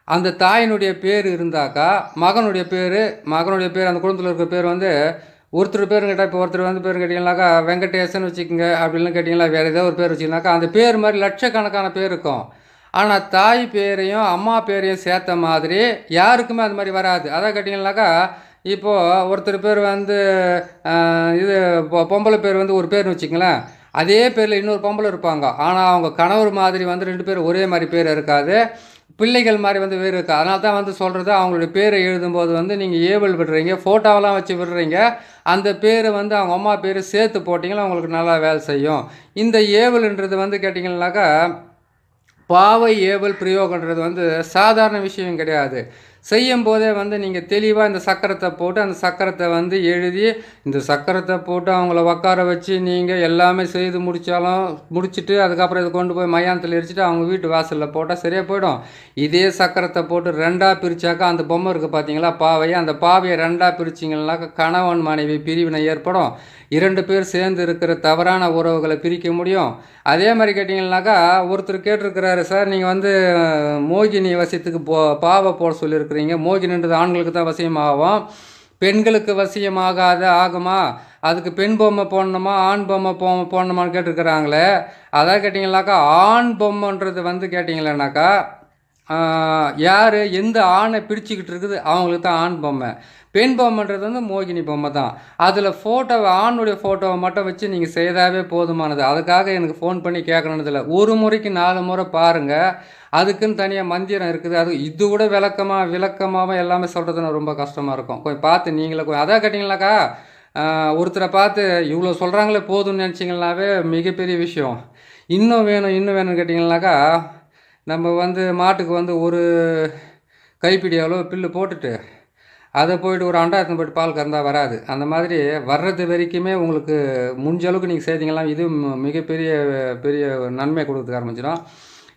அந்த தாயினுடைய பேர் இருந்தாக்கா மகனுடைய பேர் அந்த குடும்பத்தில் இருக்கிற பேர் வந்து ஒருத்தர் பேர் கேட்டால், இப்போ ஒருத்தர் வந்து பேர் கேட்டிங்கனாக்கா வெங்கடேசன் வச்சுக்கோங்க, அப்படின்லாம் கேட்டிங்களா, வேறு ஏதோ ஒரு பேர் வச்சுக்கனாக்கா அந்த பேர் மாதிரி லட்சக்கணக்கான பேர் இருக்கும். ஆனால் தாய் பேரையும் அம்மா பேரையும் சேர்த்த மாதிரி யாருக்குமே அது மாதிரி வராது. அதான் கேட்டிங்கனாக்கா, இப்போது ஒருத்தர் பேர் வந்து இது பொம்பளை பேர் வந்து ஒரு பேர்னு வச்சுங்களேன், அதே பேரில் இன்னொரு பொம்பளை இருப்பாங்க. ஆனால் அவங்க கணவர் மாதிரி வந்து 2 பேர் ஒரே மாதிரி பேர் இருக்காது, பிள்ளைகள் மாதிரி வந்து வேறு இருக்குது. அதனால தான் வந்து சொல்கிறது, அவங்களுடைய பேரை எழுதும்போது வந்து நீங்கள் ஏவல் விடுறீங்க, ஃபோட்டோவெல்லாம் வச்சு விடுறீங்க, அந்த பேரை வந்து அவங்க அம்மா பேர் சேர்த்து போட்டிங்கன்னா அவங்களுக்கு நல்லா வேலை செய்யும். இந்த ஏவல்ன்றது வந்து கேட்டிங்கன்னாக்கா பாவை ஏவல் பிரயோகன்றது வந்து சாதாரண விஷயம் கிடையாது. செய்யும் போதே வந்து நீங்கள் தெளிவாக இந்த சக்கரத்தை போட்டு அந்த சக்கரத்தை வந்து எழுதி, இந்த சக்கரத்தை போட்டு அவங்கள உட்கார வச்சு நீங்கள் எல்லாமே செய்து முடிச்சுட்டு அதுக்கப்புறம் இதை கொண்டு போய் மயானத்தில் எரிச்சிட்டு அவங்க வீட்டு வாசலில் போட்டால் சரியாக போயிடும். இதே சக்கரத்தை போட்டு 2ஆக பிரித்தாக்கா அந்த பொம்மை இருக்குது பார்த்தீங்களா, பாவையை, அந்த பாவையை 2ஆக பிரிச்சிங்கனாக்கா கணவன் மனைவி பிரிவினை ஏற்படும். 2 பேர் சேர்ந்து இருக்கிற தவறான உறவுகளை பிரிக்க முடியும். அதே மாதிரி கேட்டிங்கன்னாக்கா, ஒருத்தர் கேட்டிருக்கிறாரு, சார் நீங்கள் வந்து மோகினி வசியத்துக்கு பாவை போட சொல்லியிருக்கிறீங்க, மோகினின்றது ஆண்களுக்கு தான் வசியமாகும், பெண்களுக்கு வசியமாகாத ஆகுமா, அதுக்கு பெண் பொம்மை போடணுமா ஆண் பொம்மை போடணுமான்னு கேட்டிருக்கிறாங்களே. அதான் கேட்டிங்கனாக்கா, ஆண் பொம்மைன்றது வந்து கேட்டிங்களேனாக்கா யார் எந்த ஆணை பிடிச்சிக்கிட்டு இருக்குது அவங்களுக்கு தான் ஆண் பொம்மை. பெண் பொம்மைன்றது வந்து மோகினி பொம்மை தான். அதில் ஃபோட்டோவை ஆணுடைய ஃபோட்டோவை மட்டும் வச்சு நீங்கள் செய்தாவே போதுமானது. அதுக்காக எனக்கு ஃபோன் பண்ணி கேட்கணுன்றதில்ல. ஒரு முறைக்கு 4 முறை பாருங்கள். அதுக்குன்னு தனியாக மந்திரம் இருக்குது. அது இது விட விளக்கமாகவும் எல்லாமே சொல்கிறதுன்னு ரொம்ப கஷ்டமாக இருக்கும். கொஞ்சம் பார்த்து நீங்களே அதான் கேட்டிங்கனாக்கா, ஒருத்தரை பார்த்து இவ்வளோ சொல்கிறாங்களே போதும்னு நினச்சிங்கனாவே மிகப்பெரிய விஷயம். இன்னும் வேணும்னு கேட்டிங்கனாக்கா, நம்ம வந்து மாட்டுக்கு வந்து ஒரு கைப்பிடி அளவு புல்லு போட்டுட்டு அதை போய்ட்டு ஒரு அண்டாயத்தில் போய்ட்டு பால் கறந்தால் வராது. அந்த மாதிரி வர்றது வரைக்குமே உங்களுக்கு முடிஞ்ச அளவுக்கு நீங்கள் செய்தீங்கன்னா இது மிகப்பெரிய நன்மை கொடுக்கறதுக்கு ஆரம்பிச்சிடும்.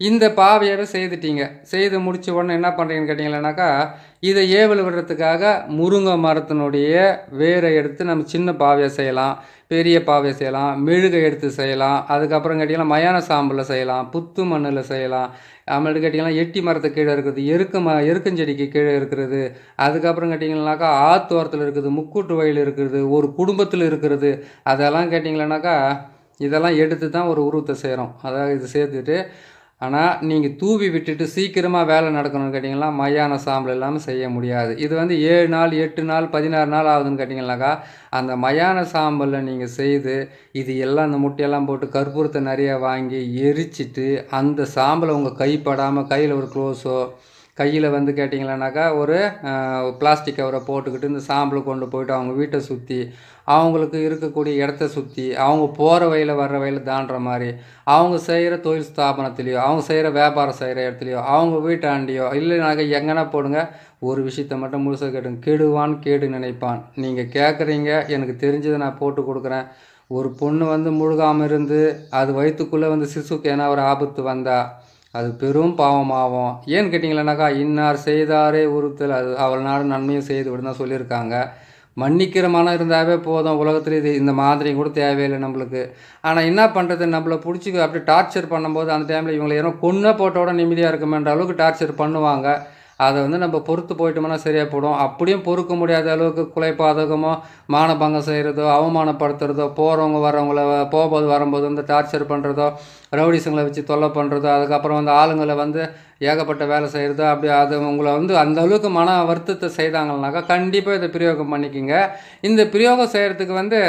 இந்த பாவையாகவே செய்துட்டீங்க. செய்து முடித்த உடனே என்ன பண்ணுறீங்கன்னு கேட்டிங்கன்னாக்கா, இதை ஏவல் விடுறதுக்காக முருங்கை மரத்தினுடைய வேரை எடுத்து நம்ம சின்ன பாவையாக செய்யலாம், பெரிய பாவையை செய்யலாம், மெழுகை எடுத்து செய்யலாம். அதுக்கப்புறம் கேட்டிங்கன்னா மயான சாம்பலில் செய்யலாம், புத்து மண்ணில் செய்யலாம். அப்புறமேட்டு கேட்டிங்கன்னா எட்டி மரத்து கீழே இருக்குது, எருக்கஞ்செடிக்கு கீழே இருக்கிறது. அதுக்கப்புறம் கேட்டிங்கன்னாக்கா ஆத்தோரத்தில் இருக்குது, முக்கூட்டு வயல் இருக்கிறது, ஒரு குடும்பத்தில் இருக்கிறது. அதெல்லாம் கேட்டிங்கன்னாக்கா இதெல்லாம் எடுத்து தான் ஒரு உருவத்தை செய்கிறோம். அதாவது இது சேர்த்துட்டு, ஆனால் நீங்கள் தூவி விட்டுட்டு சீக்கிரமாக வேலை நடக்கணும்னு கேட்டிங்கன்னா மயான சாம்பல் இல்லாமல் செய்ய முடியாது. இது வந்து 7 நாள் 8 நாள் 16 நாள் ஆகுதுன்னு கேட்டிங்கன்னாக்கா, அந்த மயான சாம்பலில் நீங்கள் செய்து இது எல்லாம் இந்த முட்டையெல்லாம் போட்டு கற்பூரத்தை நிறையா வாங்கி எரிச்சிட்டு அந்த சாம்பலை உங்கள் கைப்படாமல் கையில் ஒரு க்ளோஸோ கையில் வந்து கேட்டிங்களானாக்கா ஒரு பிளாஸ்டிக் கவரை போட்டுக்கிட்டு இந்த சாம்பலை கொண்டு போய்ட்டு அவங்க வீட்டை சுற்றி அவங்களுக்கு இருக்கக்கூடிய இடத்த சுற்றி அவங்க போகிற வழியில் வர்ற வழியில் தாண்டுற மாதிரி அவங்க செய்கிற தொழில் ஸ்தாபனத்துலேயோ அவங்க செய்கிற வியாபாரம் செய்கிற இடத்துலையோ அவங்க வீட்டாண்டியோ இல்லைனாக்கா எங்கன்னா போடுங்க. ஒரு விஷயத்தை மட்டும் முழுசாக கேட்டுங்க, கெடுவான் கேடு நினைப்பான். நீங்கள் கேட்குறீங்க, எனக்கு தெரிஞ்சதை நான் போட்டு கொடுக்குறேன். ஒரு பொண்ணு வந்து முழுகாமல் இருந்து அது வயிற்றுக்குள்ளே வந்து சிசுக்கு ஏன்னா ஒரு ஆபத்து வந்தால் அது பெரும் பாவமாகும். ஏன்னு கேட்டிங்களேனாக்கா, இன்னார் செய்தாரே உறுத்தல் அது அவள் நாடு நன்மையும் செய்து விடுதான் சொல்லியிருக்காங்க. மன்னிக்கிற மனம் இருந்தாவே போதும். உலகத்தில் இது இந்த மாதிரி கூட தேவையில்லை நம்மளுக்கு. ஆனால் என்ன பண்ணுறது, நம்மளை பிடிச்சி அப்படியே டார்ச்சர் பண்ணும்போது அந்த டைமில் இவங்களை ஏன்னா கொன்ன போட்டோட நிம்மதியாக இருக்குமென்ற அளவுக்கு டார்ச்சர் பண்ணுவாங்க. அதை வந்து நம்ம பொறுத்து போயிட்டோம்னா சரியாக போடும். அப்படியும் பொறுக்க முடியாத அளவுக்கு குலைப்பாதகமோ மானபங்கம் செய்கிறதோ அவமானப்படுத்துறதோ போகிறவங்க வரவங்கள போகும்போது வரும்போது வந்து டார்ச்சர் பண்ணுறதோ ரவுடிஸுங்களை வச்சு தொல்லை பண்ணுறதோ அதுக்கப்புறம் வந்து ஆளுங்களை வந்து ஏகப்பட்ட வேலை செய்கிறதோ அப்படி அது உங்களை வந்து அந்த அளவுக்கு மன வருத்தத்தை செய்தாங்கன்னாக்கா கண்டிப்பாக இதை பிரயோகம் பண்ணிக்கோங்க. இந்த பிரயோகம் செய்கிறதுக்கு வந்து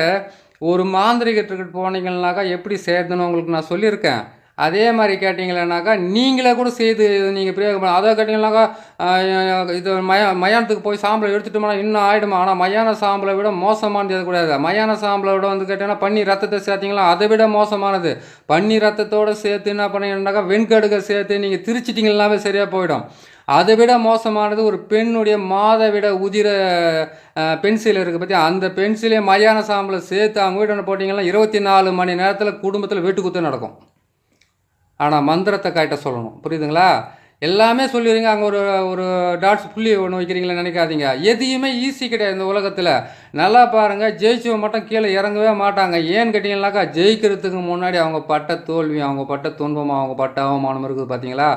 ஒரு மாந்திரிகத்துக்கு போனீங்கன்னாக்கா எப்படி செய்யறதுன்னு உங்களுக்கு நான் சொல்லியிருக்கேன். அதே மாதிரி கேட்டிங்களேனாக்கா நீங்களே கூட செய்து நீங்கள் பிரயோகம் அதை கேட்டிங்கன்னாக்கா இது மயானத்துக்கு போய் சாம்பலை எடுத்துட்டோம்னா இன்னும் ஆகிடுமா. ஆனால் மயான சாம்பலை விட மோசமானது எது கூடாது. மயான சாம்பலை விட வந்து கேட்டிங்கன்னா பன்னி ரத்தத்தை சேர்த்திங்களா அதை விட மோசமானது. பன்னி ரத்தத்தோடு சேர்த்து என்ன பண்ணீங்கன்னாக்கா வெண்கடுகை சேர்த்து நீங்கள் திரிச்சிட்டிங்கன்னாவே சரியாக போயிடும். அதை விட மோசமானது ஒரு பெண்ணுடைய மாதவிட உதிர பென்சில் இருக்குது பற்றி அந்த பென்சிலே மயான சாம்பலை சேர்த்து அவங்க வீட்டு போட்டிங்கன்னா 24 மணி நேரத்தில் குடும்பத்தில் வெட்டுக்குத்து நடக்கும். ஆனால் மந்திரத்தை காட்ட சொல்லணும். புரியுதுங்களா? எல்லாமே சொல்லிடுங்க. அங்கே ஒரு ஒரு டாட்ஸ் புள்ளி ஒன்று வைக்கிறீங்களா நினைக்காதீங்க. எதையுமே ஈஸி கிடையாது இந்த உலகத்தில். நல்லா பாருங்கள், ஜெயிச்சவங்க மட்டும் கீழே இறங்கவே மாட்டாங்க. ஏன்னு கேட்டிங்கன்னாக்கா ஜெயிக்கிறதுக்கு முன்னாடி அவங்க பட்ட தோல்வி, அவங்க பட்ட துன்பம், அவங்க பட்ட அவமானம் இருக்குது பார்த்தீங்களா,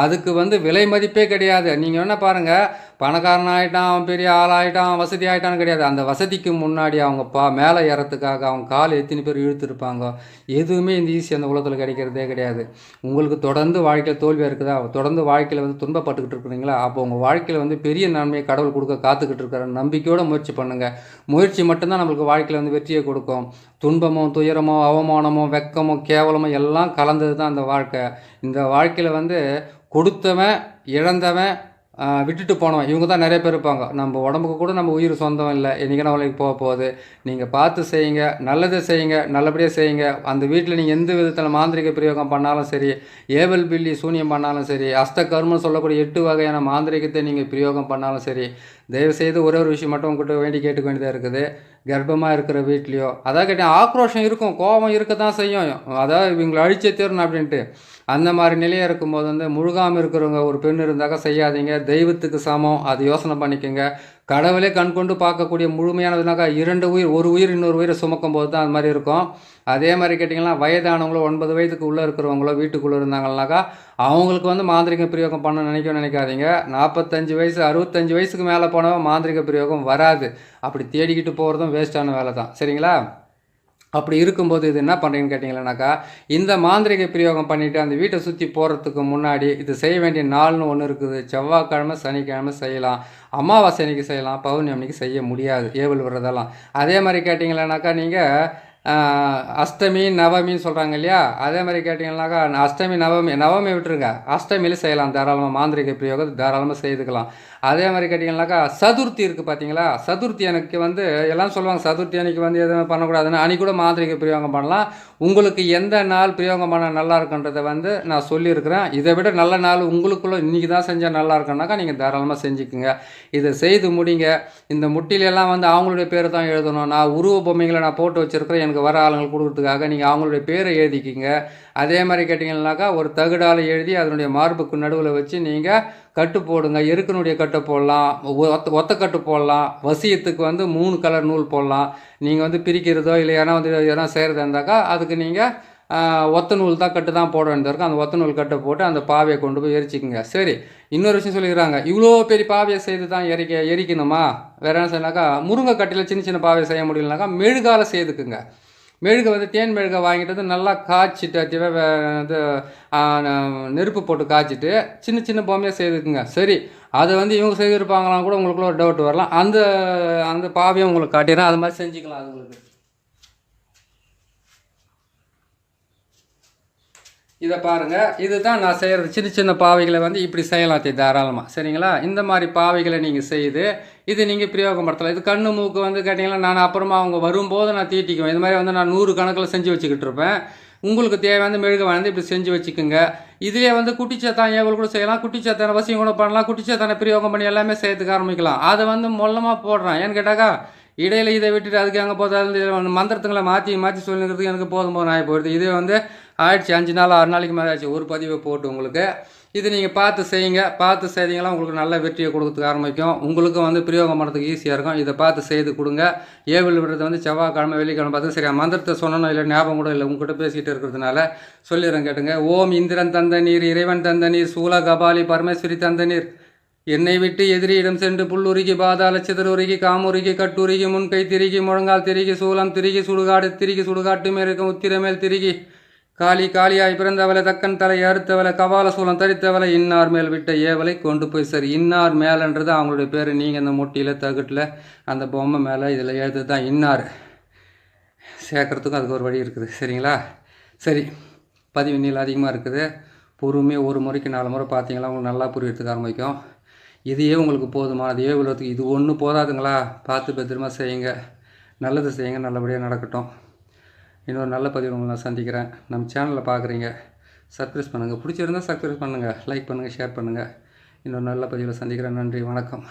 அதுக்கு வந்து விலை மதிப்பே கிடையாது. நீங்கள் என்ன பாருங்கள், பணக்காரன் ஆகிட்டான், அவன் பெரிய ஆளாகிட்டான், வசதி ஆகிட்டான்னு கிடையாது. அந்த வசதிக்கு முன்னாடி அவங்க மேலே ஏறத்துக்காக அவங்க கால் எத்தனை பேர் இழுத்துருப்பாங்க. எதுவுமே இந்த ஈஸி அந்த உலகத்தில் கிடைக்கிறதே கிடையாது. உங்களுக்கு தொடர்ந்து வாழ்க்கையில் தோல்வியாக இருக்குதா, தொடர்ந்து வாழ்க்கையில் வந்து துன்பப்பட்டுக்கிட்டு இருக்கிறீங்களா, அப்போ உங்கள் வாழ்க்கையில் வந்து பெரிய நன்மையை கடவுள் கொடுக்க காத்துக்கிட்டு இருக்கிற நம்பிக்கையோடு முயற்சி பண்ணுங்கள். முயற்சி மட்டும்தான் நம்மளுக்கு வாழ்க்கையில் வந்து வெற்றியை கொடுக்கும். துன்பமோ துயரமோ அவமானமோ வெக்கமோ கேவலமோ எல்லாம் கலந்தது தான் அந்த வாழ்க்கை. இந்த வாழ்க்கையில் வந்து கொடுத்தவன் இழந்தவன் விட்டுட்டு போனவன் இவங்க தான் நிறைய பேர் இருப்பாங்க. நம்ம உடம்புக்கு கூட நம்ம உயிர் சொந்தம் இல்லை, என்றைக்கான உலகிக்கு போக போகுது. நீங்கள் பார்த்து செய்யுங்க, நல்லதை செய்யுங்க, நல்லபடியாக செய்யுங்க. அந்த வீட்டில் நீங்கள் எந்த விதத்தில் மாந்திரிக பிரயோகம் பண்ணாலும் சரி, ஏவல் பில்லி சூனியம் பண்ணாலும் சரி, அஸ்தகர்மம் சொல்லக்கூடிய 8 வகையான மாந்திரிகத்தை நீங்கள் பிரயோகம் பண்ணாலும் சரி, தயவுசெய்து ஒரே ஒரு விஷயம் மட்டும் உங்கள்கிட்ட கேட்டுக்க வேண்டியதாக இருக்குது. கர்ப்பமாக இருக்கிற வீட்லேயோ அதாவது கேட்டால் ஆக்ரோஷம் இருக்கும், கோபம் இருக்க தான் செய்யும். அதாவது இவங்களை அழிச்சே தீரணும் அப்படின்ட்டு அந்த மாதிரி நிலையாக இருக்கும்போது வந்து முழுகாமல் இருக்கிறவங்க ஒரு பெண் இருந்தாக்கா செய்யாதீங்க. தெய்வத்துக்கு சமம், அது யோசனை பண்ணிக்கோங்க. கடவுளே கண் கொண்டு பார்க்கக்கூடிய முழுமையானதுனாக்கா 2 உயிர், ஒரு உயிர் இன்னொரு உயிரை சுமக்கும் போது தான் அது மாதிரி இருக்கும். அதே மாதிரி கேட்டிங்கன்னா வயதானவங்களோ 9 வயதுக்கு உள்ளே இருக்கிறவங்களோ வீட்டுக்குள்ளே இருந்தாங்கன்னாக்கா அவங்களுக்கு வந்து மாந்திரிக பிரயோகம் பண்ண நினைக்காதீங்க. 45 வயசு 65 வயசுக்கு மேலே போனவன் மாந்திரிக பிரயோகம் வராது. அப்படி தேடிக்கிட்டு போகிறதும் வேஸ்ட்டான வேலை தான். சரிங்களா? அப்படி இருக்கும்போது இது என்ன பண்ணுறீங்கன்னு கேட்டிங்கன்னாக்கா இந்த மாந்திரிக பிரயோகம் பண்ணிவிட்டு அந்த வீட்டை சுற்றி போகிறதுக்கு முன்னாடி இது செய்ய வேண்டிய நாள்னு ஒன்று இருக்குது. செவ்வாய்க்கிழமை சனிக்கிழமை செய்யலாம், அமாவாசை அன்னைக்கு செய்யலாம், பௌர்ணமி அன்னைக்கு செய்ய முடியாது ஏவல் விடுறதெல்லாம். அதே மாதிரி கேட்டிங்கன்னாக்கா நீங்கள் அஷ்டமி நவமின்னு சொல்கிறாங்க இல்லையா, அதே மாதிரி கேட்டிங்கன்னாக்கா அஷ்டமி நவமி விட்டுருங்க, அஷ்டமியில் செய்யலாம் தாராளமாக மாந்திரிக பிரயோகம் தாராளமாக செய்துக்கலாம். அதே மாதிரி கேட்டிங்கன்னாக்கா சதுர்த்தி இருக்குது பார்த்தீங்களா, சதுர்த்தி அன்னைக்கு வந்து எல்லாம் சொல்லுவாங்க சதுர்த்தி அன்னைக்கு வந்து எதுவும் பண்ணக்கூடாதுன்னு, அன்றைக்கி கூட மாந்திரிக பிரயோகம் பண்ணலாம். உங்களுக்கு எந்த நாள் பிரயோகம் பண்ண நல்லா இருக்குன்றதை வந்து நான் சொல்லியிருக்கிறேன். இதை விட நல்ல நாள் உங்களுக்குள்ளே இன்றைக்கி தான் செஞ்சால் நல்லா இருக்குன்னாக்கா நீங்கள் தாராளமாக செஞ்சுக்குங்க. இதை செய்து முடிங்க. இந்த முட்டிலெல்லாம் வந்து அவங்களுடைய பேர் தான் எழுதணும். நான் உருவ பொம்மைகளை நான் போட்டு வச்சுருக்கிறேன், எனக்கு வர ஆளுங்களுக்கு கொடுக்குறதுக்காக நீங்கள் அவங்களுடைய பேரை எழுதிக்கிங்க. அதே மாதிரி கேட்டிங்கன்னாக்கா ஒரு தகுடால் எழுதி அதனுடைய மார்புக்கு நடுவில் வச்சு நீங்கள் கட்டு போடுங்க. எருக்கனுடைய கட்டை போடலாம், ஒத்த கட்டு போடலாம். வசியத்துக்கு வந்து 3 கலர் நூல் போடலாம். நீங்கள் வந்து பிரிக்கிறதோ இல்லை ஏன்னா வந்து எதனா செய்கிறதா இருந்தாக்கா அதுக்கு நீங்கள் ஒத்த நூல் தான் கட்டு தான் போட வேண்டியது இருக்கும். அந்த ஒத்த நூல் கட்டை போட்டு அந்த பாவையை கொண்டு போய் எரிச்சிக்கங்க. சரி, இன்னொரு விஷயம் சொல்லிக்கிறாங்க, இவ்வளோ பெரிய பாவையை செய்து தான் எரிக்கணுமா? வேறு என்ன செய்யலாக்கா முருங்கை கட்டியில் சின்ன சின்ன பாவையை செய்ய முடியலனாக்கா மெழுகால செய்துக்குங்க. மெழுகை வந்து தேன் மெழுகை வாங்கிட்டு வந்து நல்லா காய்ச்சிட்டு வந்து நெருப்பு போட்டு காய்ச்சிட்டு சின்ன சின்ன பொம்மையாக செய்துக்குங்க. சரி, அதை வந்து இவங்க செய்திருப்பாங்களான்னு கூட உங்களுக்குள்ள ஒரு டவுட் வரலாம். அந்த அந்த பாவையும் உங்களுக்கு காட்டிடுறேன், அது மாதிரி செஞ்சுக்கலாம். அது உங்களுக்கு இதை பாருங்கள், இதுதான் நான் செய்கிறது. சின்ன சின்ன பாவைகளை வந்து இப்படி செய்யலாம் தாராளமாக. சரிங்களா? இந்த மாதிரி பாவைகளை நீங்கள் செய்து இது நீங்கள் பிரயோகப்படுத்தலாம். இது கண்ணு மூக்கு வந்து கேட்டிங்கன்னா நான் அப்புறமா அவங்க வரும்போது நான் தீட்டிக்குவேன். இது மாதிரி வந்து நான் 100 கணக்கில் செஞ்சு வச்சுக்கிட்டு இருப்பேன். உங்களுக்கு தேவையான மெழுகு வந்து இப்படி செஞ்சு வச்சுக்கோங்க. இதிலே வந்து குட்டிச்சாத்தான் ஏவல் கூட செய்யலாம், குட்டிச்சாத்தான வசியம் கூட பண்ணலாம், குட்டிச்சாத்தான பிரயோகம் பண்ணி எல்லாமே செய்யறதுக்கு ஆரம்பிக்கலாம். அதை வந்து மொல்லமாக போடுறான். ஏன்னு கேட்டாக்கா இடையில இதை விட்டுட்டு அதுக்கு அங்கே போதாது மந்திரத்துங்களை மாற்றி மாற்றி சொல்லிக்கிறதுக்கு எனக்கு போதும் ஆகி போயிடுது. இதே வந்து ஆயிடுச்சு 5 நாள் 6 நாளைக்கு மேலே ஆச்சு ஒரு பதிவை போட்டு உங்களுக்கு. இது நீங்கள் பார்த்து செய்யுங்க. பார்த்து செய்தீங்களா உங்களுக்கு நல்ல வெற்றியை கொடுக்கறதுக்கு ஆரம்பிக்கும். உங்களுக்கும் வந்து பிரயோகம் பண்ணுறதுக்கு ஈஸியாக இருக்கும். இதை பார்த்து செய்து கொடுங்க. ஏவல் விடுறது வந்து செவ்வாய்க்கிழமை வெள்ளிக்கிழமை பார்த்து சரியா மந்திரத்தை சொன்னோம் இல்லை ஞாபகம் கூட இல்லை உங்கள்கிட்ட பேசிகிட்டு இருக்கிறதுனால சொல்லிடுறேன் கேட்டுங்க. ஓம் இந்திரன் தந்த நீர், இறைவன் தந்த நீர், சூல கபாலி பரமேஸ்வரி தந்த நீர், என்னை விட்டு எதிரியிடம் சென்று புல்லுருகி பாதாள சிதறுருகி காமுருகி கட்டுருகி முன்கை திரிகி முழங்கால் திரிகி சூலம் திரிகி சுடுகாடு திரிகி சுடுகாட்டு மேற்கும் உத்திரமேல் திரிகி காளி காளியாய் பிறந்தவளை தக்கன் தலை அறுத்தவளை கபால சூலம் தரித்தவளை இன்னார் மேல் விட்ட ஏவலை கொண்டு போய் சரி. இன்னார் மேலன்றது அவங்களுடைய பேர். நீங்கள் இந்த முட்டியில் தகுட்டில் அந்த பொம்மை மேலே இதில் எழுது தான் இன்னார் சேர்க்கறதுக்கும் அதுக்கு ஒரு வழி இருக்குது. சரிங்களா? சரி, பதிவு நீளம் அதிகமாக இருக்குது. பொறுமையாக ஒரு முறைக்கு 4 முறை பார்த்தீங்களா உங்களுக்கு நல்லா புரியறதுக்கு ஆரம்பிக்கும். இதையே உங்களுக்கு போதுமானது. இவ்வளோத்துக்கு இது ஒன்று போதாதுங்களா? பார்த்து பத்திரமா செய்யுங்க. நல்லது செய்யுங்க, நல்லபடியாக நடக்கட்டும். இன்னொரு நல்ல பதிவு உங்களை நான் சந்திக்கிறேன். நம்ம சேனலில் பார்க்குறீங்க, சப்ஸ்கிரைப் பண்ணுங்கள். பிடிச்சிருந்தால் சப்ஸ்கிரைப் பண்ணுங்கள், லைக் பண்ணுங்கள், ஷேர் பண்ணுங்கள். இன்னொரு நல்ல பதிவில் சந்திக்கிறேன். நன்றி, வணக்கம்.